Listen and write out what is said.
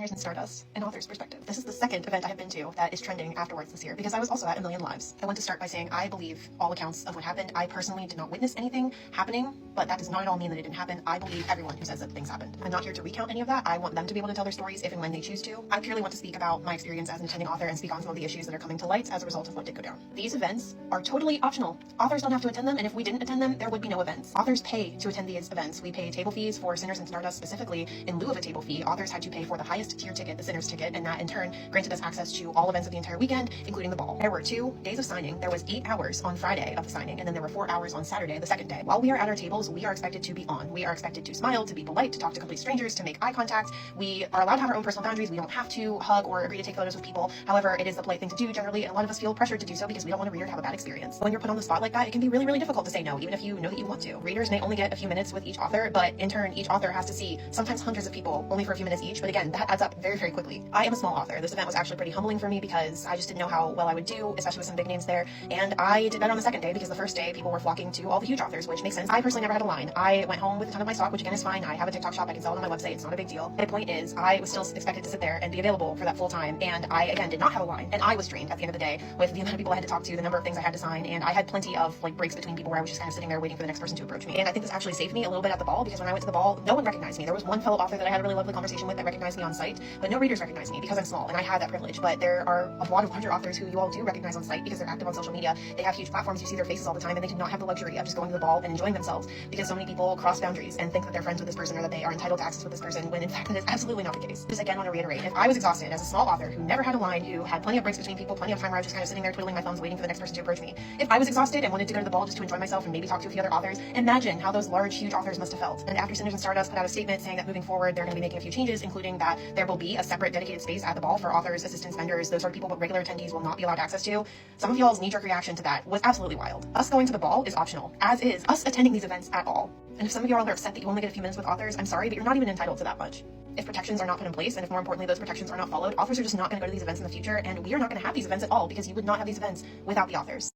Sinners and Stardust, an author's perspective. This is the second event I have been to that is trending afterwards this year, because I was also at A Million Lives. I want to start by saying I believe all accounts of what happened. I personally did not witness anything happening, but that does not at all mean that it didn't happen. I believe everyone who says that things happened. I'm not here to recount any of that. I want them to be able to tell their stories if and when they choose to. I purely want to speak about my experience as an attending author and speak on some of the issues that are coming to light as a result of what did go down. These events are totally optional. Authors don't have to attend them, and if we didn't attend them, there would be no events. Authors pay to attend these events. We pay table fees for Sinners and Stardust specifically. In lieu of a table fee, authors had to pay for the highest tier ticket, the Sinners ticket, and that in turn granted us access to all events of the entire weekend, including the ball. There were 2 days of signing. There was 8 hours on Friday of the signing, and then there were 4 hours on Saturday, the second day. While we are at our tables, we are expected to be on. We are expected to smile, to be polite, to talk to complete strangers, to make eye contact. We are allowed to have our own personal boundaries. We don't have to hug or agree to take photos with people. However, it is the polite thing to do generally, and a lot of us feel pressured to do so because we don't want a reader to have a bad experience. When you're put on the spot like that, it can be really, really difficult to say no, even if you know that you want to. Readers may only get a few minutes with each author, but in turn, each author has to see sometimes hundreds of people only for a few minutes each. But again, that adds up very, very quickly. I am a small author. This event was actually pretty humbling for me because I just didn't know how well I would do, especially with some big names there. And I did better on the second day because the first day people were flocking to all the huge authors, which makes sense. I personally never had a line. I went home with a ton of my stock, which again is fine. I have a TikTok shop. I can sell it on my website. It's not a big deal. My point is, I was still expected to sit there and be available for that full time. And I, again, did not have a line. And I was drained at the end of the day with the amount of people I had to talk to, the number of things I had to sign. And I had plenty of breaks between people where I was just kind of sitting there waiting for the next person to approach me. And I think this actually saved me a little bit at the ball, because when I went to the ball, no one recognized me. There was one fellow author that I had a really lovely conversation with that recognized me on site, but no readers recognized me because I'm small and I had that privilege. But there are a lot of larger authors who you all do recognize on site because they're active on social media. They have huge platforms. You see their faces all the time, and they do not have the luxury of just going to the ball and enjoying themselves because so many people cross boundaries and think that they're friends with this person or that they are entitled to access with this person, when in fact that is absolutely not the case. Just again want to reiterate, if I was exhausted as a small author who never had a line, who had plenty of breaks between people, plenty of time where I was just kind of sitting there twiddling my thumbs waiting for the next person to approach me, if I was exhausted and wanted to go to the ball just to enjoy myself and maybe talk to a few other authors, imagine how those large, huge authors must have felt. And after Sinners and Stardust put out a statement saying that moving forward they're going to be making a few changes, including that there will be a separate dedicated space at the ball for authors, assistants, vendors, those sort of people what regular attendees will not be allowed access to. Some of y'all's knee-jerk reaction to that was absolutely wild. Us going to the ball is optional, as is us attending these events at all. And if some of y'all are upset that you only get a few minutes with authors, I'm sorry, but you're not even entitled to that much. If protections are not put in place, and if more importantly those protections are not followed, authors are just not going to go to these events in the future, and we are not going to have these events at all because you would not have these events without the authors.